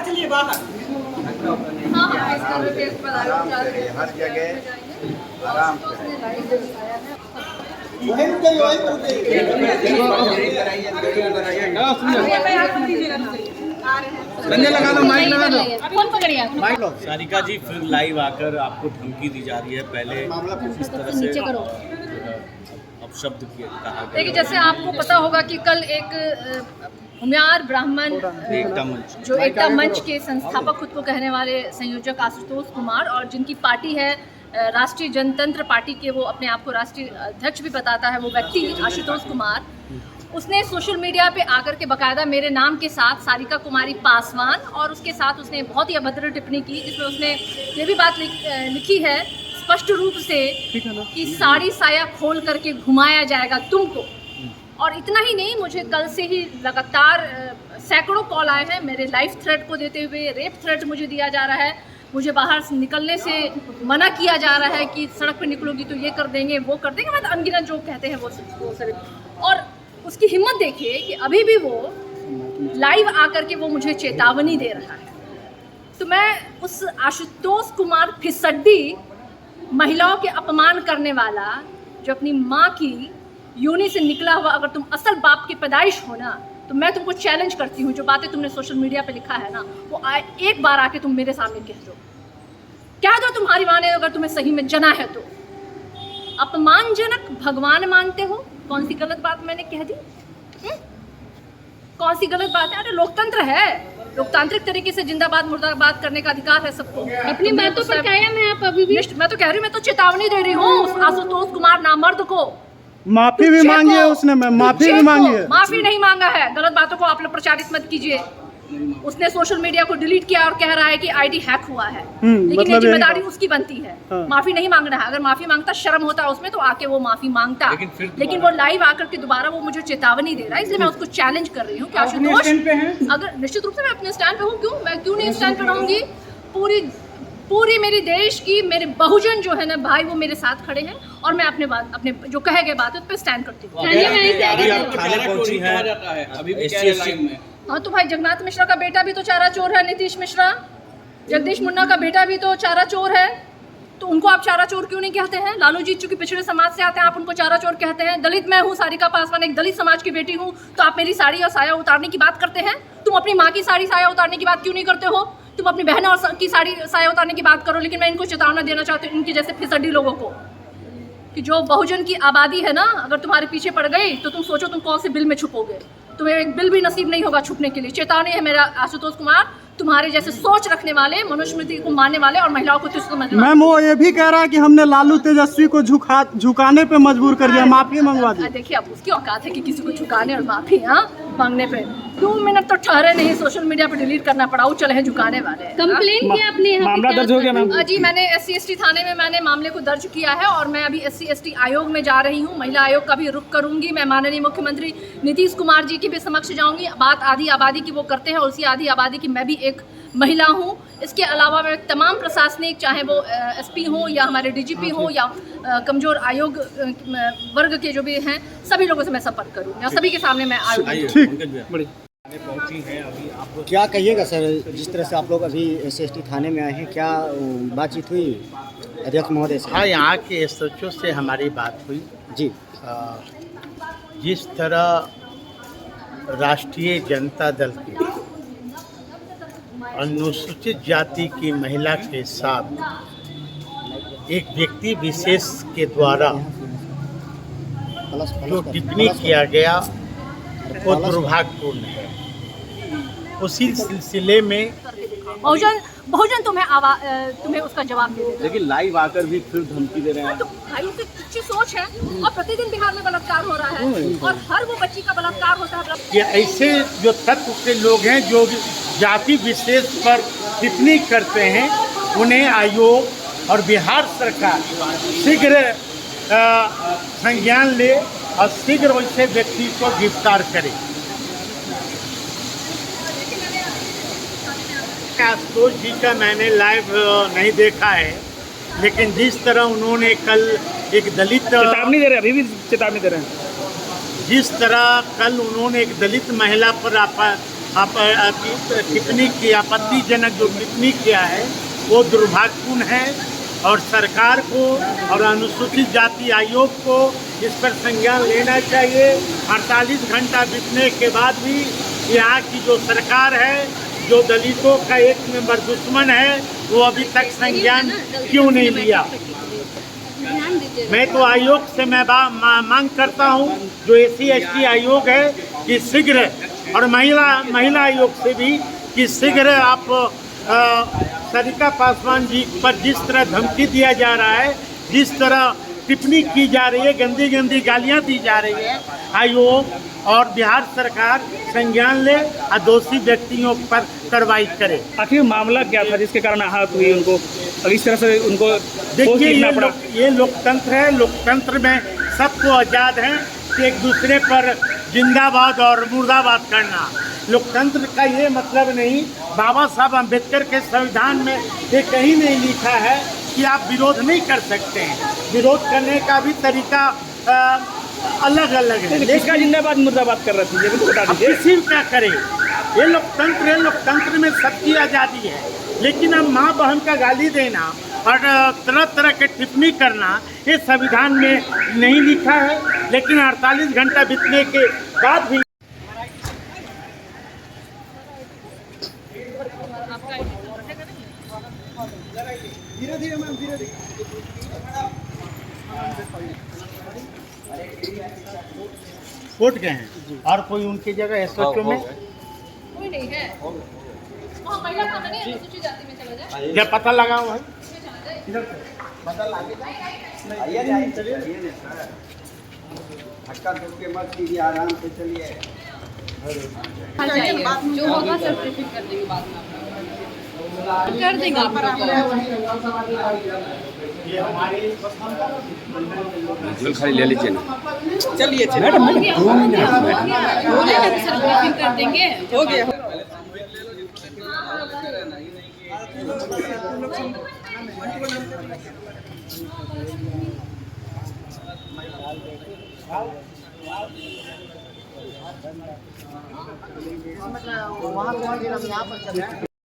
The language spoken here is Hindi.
चलिए बाहर। हर जगह आराम से फोन पकड़िए आप। सारिका जी फिर लाइव आकर आपको धमकी दी जा रही है, पहले इस तरह से नीचे करो। अब शब्द कहा गया। देखिए, जैसे आपको पता होगा कि कल एक भूमियार ब्राह्मण एकता मंच जो एकता मंच के संस्थापक खुद को कहने वाले संयोजक आशुतोष कुमार, और जिनकी पार्टी है राष्ट्रीय जनतंत्र पार्टी के, वो अपने आप को राष्ट्रीय अध्यक्ष भी बताता है, वो व्यक्ति आशुतोष कुमार, उसने सोशल मीडिया पे आकर के बकायदा मेरे नाम के साथ सारिका कुमारी पासवान, और उसके साथ उसने बहुत ही अभद्र टिप्पणी की, जिसमें उसने ये भी बात लिखी है स्पष्ट रूप से कि साड़ी साया खोल करके घुमाया जाएगा तुमको। और इतना ही नहीं, मुझे कल से ही लगातार सैकड़ों कॉल आए हैं मेरे लाइफ थ्रेट को देते हुए। रेप थ्रेट मुझे दिया जा रहा है, मुझे बाहर से निकलने से मना किया जा रहा है कि सड़क पर निकलोगी तो ये कर देंगे, वो कर देंगे, मतलब अनगिनत जो कहते हैं वो सब। और उसकी हिम्मत देखिए कि अभी भी वो लाइव आकर के वो मुझे चेतावनी दे रहा है। तो मैं उस आशुतोष कुमार फिसड्डी, महिलाओं के अपमान करने वाला, जो अपनी माँ की योनि से निकला हुआ, अगर तुम असल बाप की पैदाइश हो ना, तो मैं तुमको चैलेंज करती हूँ, जो बातें तुमने सोशल मीडिया पे लिखा है ना, वो एक बार आके तुम मेरे सामने कह दो। क्या दो तुम्हारी माँ ने अगर तुम्हें सही में जना है तो। अपमानजनक भगवान मानते हो, कौन सी गलत बात मैंने कह दी? कौन सी गलत बात है? अरे लोकतंत्र है, लोकतांत्रिक तरीके से जिंदाबाद मुर्दाबाद करने का अधिकार है सबको। अपनी बातों पर कायम है आप अभी भी? मैं तो कह रही हूँ, मैं तो चेतावनी दे रही हूँ उस आशुतोष कुमार नामर्द को। माफी भी मांगी है उसने, मैं माफी भी मांगी है। माफी नहीं मांगा है, गलत बातों को आप लोग प्रचारित मत कीजिए। उसने सोशल मीडिया को डिलीट किया और कह रहा है कि आईडी हैक हुआ है, लेकिन ये जिम्मेदारी उसकी बनती है। माफी नहीं मांगना है, अगर माफी मांगता, शर्म होता उसमें तो आके वो माफी मांगता, लेकिन वो लाइव आकर के दोबारा वो मुझे चेतावनी दे रहा है। इसलिए मैं उसको चैलेंज कर रही हूँ कि आशुतोष, अगर निश्चित रूप से मैं अपने स्टैंड पे हूँ, मैं क्यों नहीं स्टैंड पे रहूंगी? पूरी मेरे देश की, मेरे बहुजन जो है ना भाई, वो मेरे साथ खड़े हैं, और मैं अपने जो कहे गए बात है उस पर स्टैंड करती हूँ। हाँ तो भाई, जगन्नाथ मिश्रा का बेटा भी तो चारा चोर है, नीतीश मिश्रा, जगदीश मुन्ना का बेटा भी तो चारा चोर है, तो उनको आप चारा चोर क्यों नहीं कहते हैं? लालू जी चूंकि पिछड़े समाज से आते हैं, आप उनको चारा चोर कहते हैं। दलित मैं हूँ, सारिका पासवान एक दलित समाज की बेटी हूँ, तो आप मेरी साड़ी और साया उतारने की बात करते हैं? तुम अपनी माँ की साड़ी साया उतारने की बात क्यों नहीं करते हो? तुम अपनी बहन और की साड़ी साया उतारने की बात करो। लेकिन मैं इनको चेतावना देना चाहती हूँ, इनके जैसे फिसड्डी लोगों को, कि जो बहुजन की आबादी है ना, अगर तुम्हारे पीछे पड़ गई तो तुम सोचो तुम कौन से बिल में छुपोगे। तुम्हें एक बिल भी नसीब नहीं होगा छुपने के लिए। चेतावनी है मेरा आशुतोष कुमार, तुम्हारे जैसे सोच रखने वाले, मनुस्मृति को मानने वाले और महिलाओं को तुच्छ समझने वाले। मैम, वो ये भी कह रहा है कि हमने लालू तेजस्वी को झुकाने पे मजबूर कर दिया, माफी मंगवा दी। देखिए, अब उसकी औकात है कि किसी को झुकाने और माफी मांगने पे 2 मिनट तो ठहरे नहीं, सोशल मीडिया पे डिलीट करना पड़ा, वो चले हैं झुकाने वाले। कंप्लेन किया आपने? मामला दर्ज हो गया मैम? जी, मैंने SC/ST थाने में मैंने मामले को दर्ज किया है, और मैं अभी SC/ST आयोग में जा रही हूँ। महिला आयोग का भी रुख करूंगी। मैं माननीय मुख्यमंत्री नीतीश कुमार जी के भी समक्ष जाऊंगी। बात आधी आबादी की वो करते हैं, और उसी आधी आबादी की मैं भी एक महिला हूँ। इसके अलावा मैं तमाम प्रशासनिक, चाहे वो SP हो या हमारे DGP हो या कमजोर आयोग वर्ग के जो भी हैं, सभी लोगों से मैं संपर्क करूँगी, और सभी के सामने मैं आयोग पहुंची हैं अभी आप। क्या कहिएगा सर, जिस तरह से आप लोग अभी SC/ST थाने में आए हैं, क्या बातचीत हुई अध्यक्ष महोदय से? हाँ, यहाँ के SHO से हमारी बात हुई जी। जिस तरह राष्ट्रीय जनता दल की अनुसूचित जाति की महिला के साथ एक व्यक्ति विशेष के द्वारा जो टिप्पणी किया गया वो दुर्भाग्यपूर्ण है। उसी सिलसिले में बहुजन तुम्हें उसका जवाब दे देगा। लेकिन लाइव आकर भी फिर धमकी दे रहे हैं। तो भाइयों की अच्छी सोच है, और प्रतिदिन बिहार में बलात्कार हो रहा है, और हर वो बच्ची का बलात्कार होता है। कि ऐसे जो तत्व के लोग हैं जो जाति विशेष पर टिप्पणी करते हैं, उन्हें आयोग और बिहार सरकार शीघ्र संज्ञान ले और शीघ्र वैसे व्यक्ति को गिरफ्तार करे। आशुतोष जी का मैंने लाइव नहीं देखा है, लेकिन जिस तरह उन्होंने कल एक दलित, चेतावनी दे रहे हैं, अभी भी चेतावनी दे रहे हैं, जिस तरह कल उन्होंने एक दलित महिला पर टिप्पणी की, आपत्तिजनक जो टिप्पणी किया है वो दुर्भाग्यपूर्ण है और सरकार को और अनुसूचित जाति आयोग को इस पर संज्ञान लेना चाहिए। 48 घंटा बीतने के बाद भी यहाँ की जो सरकार है, जो दलितों का एक नंबर दुश्मन है, वो अभी तक संज्ञान क्यों नहीं लिया। मैं तो आयोग से मैं मांग करता हूँ, जो SC/ST आयोग है कि शीघ्र, और महिला आयोग से भी कि शीघ्र आप सरिता पासवान जी पर जिस तरह धमकी दिया जा रहा है, जिस तरह टिप्पणी की जा रही है, गंदी गंदी गालियाँ दी जा रही है, आयोग और बिहार सरकार संज्ञान ले और दोषी व्यक्तियों पर कार्रवाई करे। आखिर मामला क्या था जिसके कारण आहत हुई उनको, इस तरह से उनको देखिए ये लोकतंत्र है। लोकतंत्र में सबको आज़ाद है कि एक दूसरे पर जिंदाबाद और मुर्दाबाद करना। लोकतंत्र का ये मतलब नहीं, बाबा साहब अम्बेडकर के संविधान में ये कहीं नहीं लिखा है कि आप विरोध नहीं कर सकते हैं। विरोध करने का भी तरीका अलग अलग है। किसका जिंदाबाद मुर्दाबाद कर रहे थे ये भी तो बता दीजिए। किसी क्या करे, ये लोकतंत्र है, लोकतंत्र में सबकी आज़ादी है। लेकिन अब माँ बहन का गाली देना और तरह तरह के टिप्पणी करना ये संविधान में नहीं लिखा है। लेकिन 48 घंटा बीतने के बाद भी धीरे-धीरे मैम, धीरे-धीरे। उठ गए हैं और कोई उनकी जगह SHO में कोई नहीं है। वहाँ महिला थाना नहीं है, अनुसूचित जाति में चला जाए। क्या पता लगाओ है? धक्का धुक्के मत कीजिए, आराम से चलिए। जो होगा सब ब्रीफिंग कर देंगे बाद में, कर देंगे खाली ले लीजिए ना। चलिए मैडम, हो गया सर, ब्रीफिंग कर देंगे। हो गया। वहाँ यहाँ पर